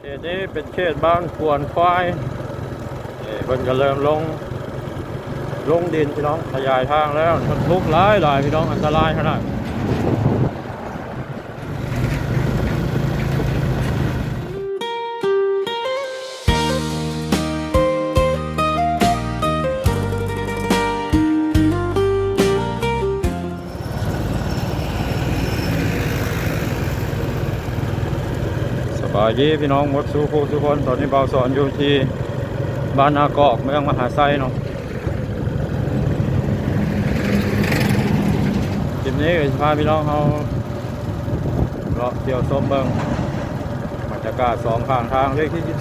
เขตนี้เป็นเขตบ้านควนควายเพิ่นก็เริ่มลงดินพี่น้องขยายทางแล้วมันทุกข์หลายพี่น้องอันตรายขนาดสบายดีพี่น้องหมดสู่ผู้ทุกคนตอนนี้เบาสอนอยู่ที่บ้านนากอกเมืองมหาไซเนาะคลิปนี้ก็จะพาพี่น้องเขาเลาะเที่ยวชมเบิ่งบรรยากาศสองข้างทางเลขที่12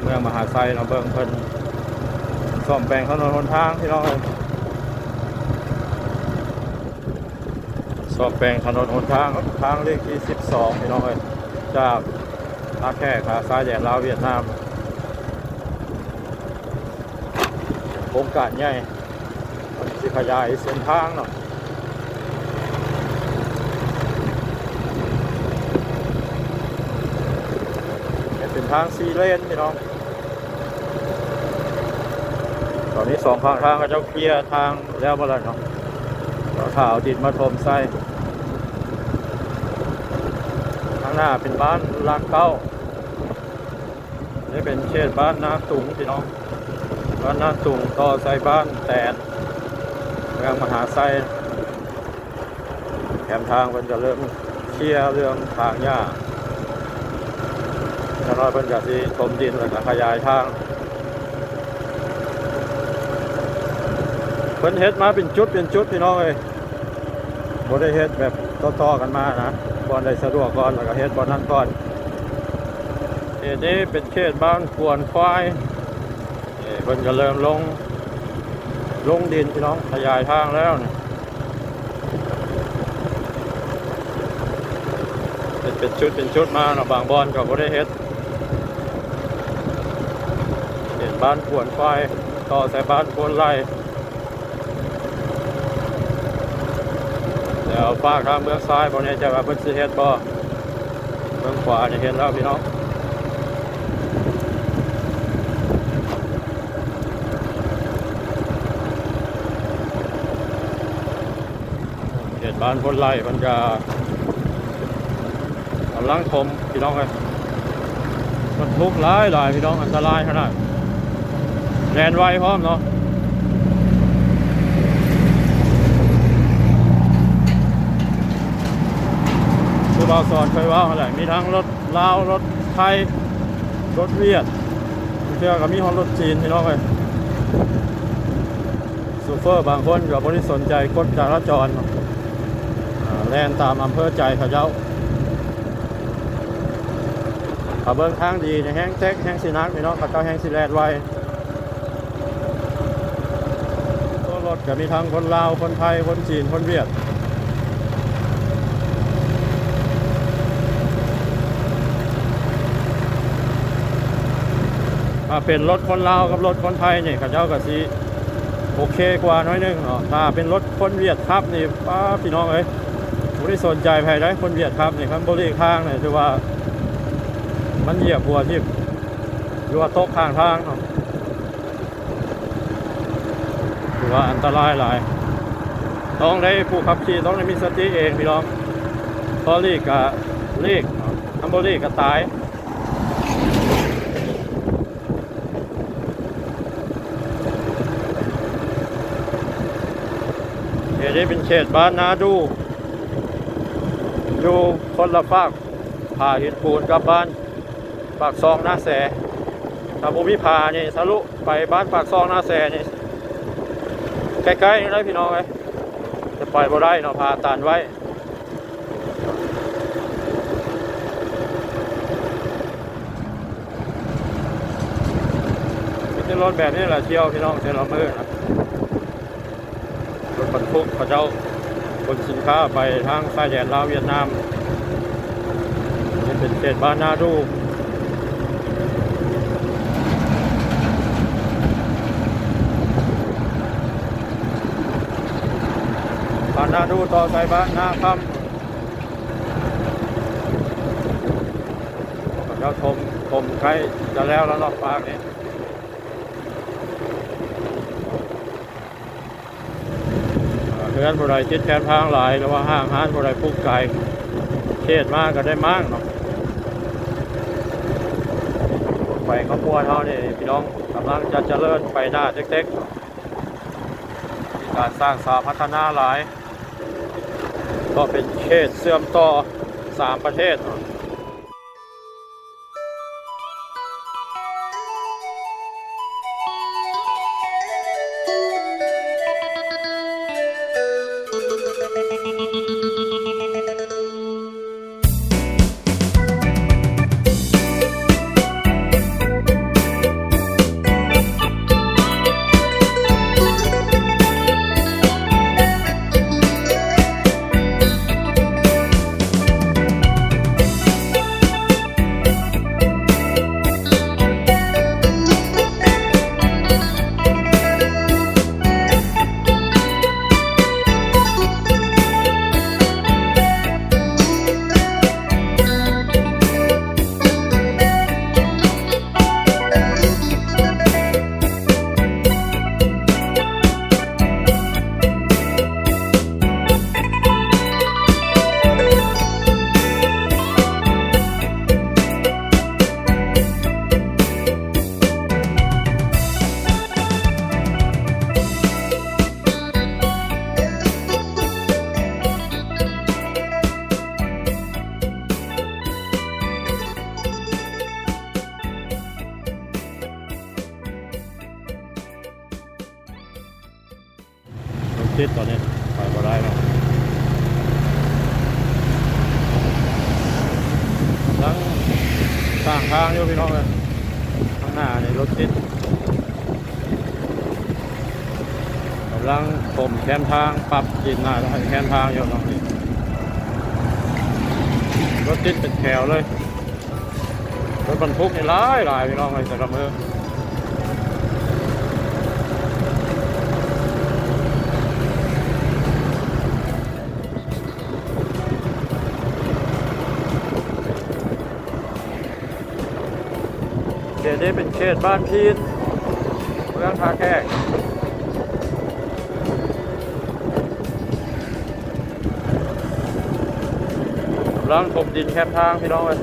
เมืองมหาไซเนาะเบิ่งเพิ่นซ่อมแปลงถนนหนทางพี่น้องซ่อมแปลงถนนหนทางเลขที่12พี่น้องจากท่าแค่ขาซ้ายแดนลาวเวียดนามโครงการใหญ่สิขยายเส้นทางเนาะเป็นทาง4 เลนพี่น้องตอนนี้สองข้างทางก็จะเคลียร์ทางแล้วบ่ล่ะเนาะเราถ่าวดินมาถมใส่ข้างหน้าเป็นบ้านลานเก้านี่เป็นเขตบ้านนาตุงพี่น้องบ้านนาตุงต่อใส่บ้านแตนเมืองมหาไซแถมทางมันจะเริ่มเคลียร์เรื่องทางหญ้าแล้วเราเป็นจากที่ถมดินแล้วก็ขยายทางเพิ่นเฮ็ดมาเป็นจุดพี่น้องบ่ได้เฮ็ดแบบต่อๆกันมานะก่อนได้สะดวกก่อนแล้วก็เฮ็ดบ่นั้นก่อนเขตนี้เป็นเขตบ้านควนควายเพิ่นก็เริ่มลงดินพี่น้องขยายทางแล้วเนี่ยเป็นชุดมาเนาะบางบอนก็บ่ได้เฮ็ดเขตบ้านควนควายต่อใส่บ้านควนไร่แล้วฝากทางเมืองซ้ายบ่แน่ใจว่าเพิ่นสิเฮ็ดบ่เมืองขวานี่เห็นแล้วพี่น้องเขตบ้านคนไร่มันจะกำลังถมพี่น้องมันทุกข์หลายพี่น้องอันตรายขนาดแลนไวพร้อมเนาะคือบ่าวสอนเคยว่าอะไรมีทั้งรถลาวรถไทยรถเวียดเชื่อกับมีของรถจีนพี่น้องซูเฟอร์บางคนก็บ่ได้สนใจกฎจราจรแล่นตามอำเภอใจเขาเจ้าขับเบิ้งทางดีในแห้งเท็กแห้งสีนักพี่น้องเขาเจ้าแห้งสีแลดไวตัวรถก็มีทั้งคนลาวคนไทยคนจีนคนเวียดเป็นรถคนลาวกับรถคนไทยนี่เขาเจ้าก็สิโอเคกว่าน้อยนึงเนาะถ้าเป็นรถคนเวียดครับนี่ป้าพี่น้องไม่ได้สนใจใครได้คนเวียดครับนี่ครับบริข้างเนี่ยคือว่ามันเหยียบหัวที่หรือว่าตกข้างทางเนาะคือว่าอันตรายหลายต้องได้ผู้ขับขี่ต้องได้มีสติเองพี่น้องพอลีกกับลีกอัมโบลีกกับตายนี่เป็นเขตบ้านนาดูอยู่คนละฝากผ่าหินปูนกับบ้านปากซองนาแสถ้าบุพิพานี่ทะลุไปบ้านปากซองนาแสนี่ใกล้ๆนี่เลยพี่น้องจะไปบ่ได้เนาะพาตานไว้มีรถแบบนี้แหละเที่ยวพี่น้องเที่ยวละมื้อนะรถบรรทุกเขาเจ้าขนสินค้าไปทางชายแดนลาวเวียดนามนี่เป็นเขตบ้านนาดูบ้านนาดูต่อใส่บ้านนาคำ เจ้าทมใกล้จะแล้วรอบปากนี้เพื่อนบุไรจิตแคมทางหลายหรือว่าห้างห้านบุไรพุกไก่เขตมากก็ได้มากเนาะไปข้าวปัวเท่านี่พี่น้องกำลังจะเจริญไปหน้าเต็กๆมีการสร้างสาพัฒนาหลายก็เป็นเขตเชื่อมต่อ3 ประเทศติดตอนนี้ไปบ่ได้เนาะทั้งสร้างทางอยู่พี่น้องเลยข้างหน้านี่รถติดกำลังผมแคมทางปรับดินหน้าแคมทางอยู่ตรงนี้รถติดเป็นแถวเลยรถบรรทุกนี่หลายพี่น้องเลยแต่ละมือเขตนี้เป็นเขตบ้านพีนเมืองท่าแขกกำลังถมดินแคมทางพี่น้องเลย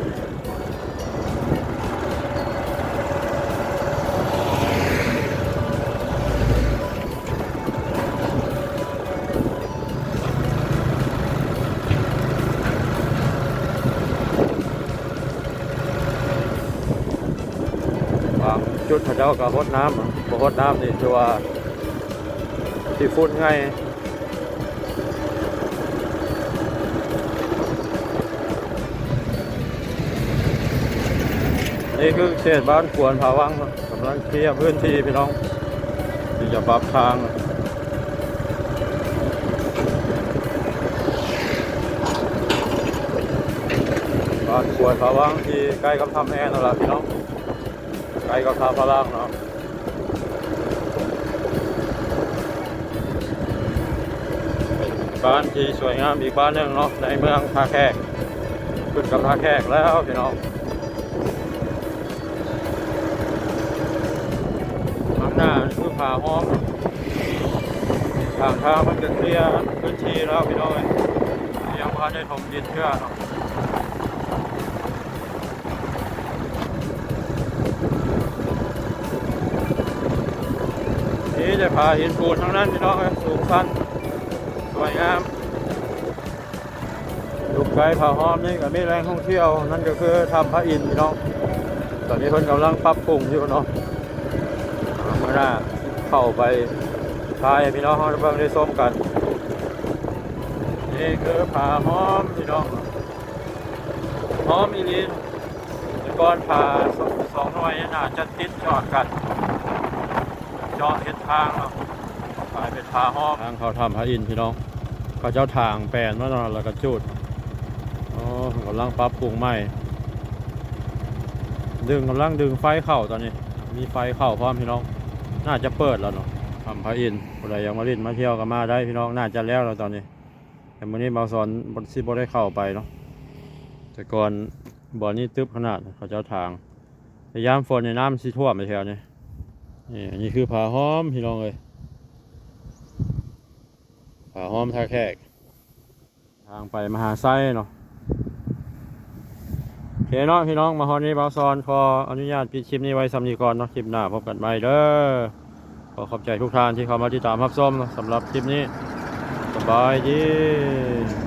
จุดเขาเจ้ากับฮดน้ำบ่ฮดน้ำนี่คือว่าที่ฝุ่นไงนี่คือเขตบ้านควรผาวังกำลังเคลียร์พื้นที่พี่น้องที่จะปรับทางบ้านควรผาวังที่ใกล้กับทำแอนนั่นแหละพี่น้องใกล้กับท่าพระล่างเนาะบ้านที่สวยงามอีกบ้านหนึ่งเนาะในเมืองท่าแขกขึ้นกับท่าแขกแล้วพี่น้องข้างหน้าคือผาห้อมทางทางมันจะเคลียร์พื้นที่แล้วพี่น้องยังพาได้ถมดินเชื่อเนาะนี่จะพาหินปูนทั้งนั้นพี่น้องสูงชันสวยงามลูกไก่ผาห้อมนี่ก็มีแรงท่องเที่ยวนั่นก็คือทำพระอินทร์พี่น้องตอนนี้เพิ่นกำลังปรับปรุงอยู่เนาะเมื่อหน้าเข้าไปทายพี่น้องเขาเบิ่งได้ส้มกันนี่คือผาห้อมพี่น้องห้อมอีลีนก้อนผา2 หน่วยน่าจะติดจอดกันเจาะเห็นทางแล้วกลายเป็นผาห้อมทางเขาทำพระอินทร์พี่น้องเขาเจ้าทางแปลนมาตอนแล้วก็จุดกำลังปรับปรุงใหม่กำลังดึงไฟเข้าตอนนี้มีไฟเข้าพร้อมพี่น้องน่าจะเปิดแล้วเนาะทำพระอินทร์คนใดยังมาลิ้นมาเที่ยวกันมาได้พี่น้องน่าจะแล้วตอนนี้แต่วันนี้บางสอนบนซีบได้เข้าไปเนาะแต่ก่อน บ่อนี้ตึบขนาดเขาเจ้าทางพยายามฝนในน้ำสิท่วมไปแถวนี้นี่อันนี้คือผาห้อมพี่น้องเลยผาห้อมท่าแขกทางไปมหาไซเนาะโอเคเนาะพี่น้องมาฮอนนี้บาวซอนขออนุญาตปิดคลิปนี้ไว้สำนีก่อนเนาะคลิปหน้าพบกันใหม่เด้อขอขอบใจทุกท่านที่เข้ามาติดตามรับชมเนาะสำหรับคลิปนี้สบายดี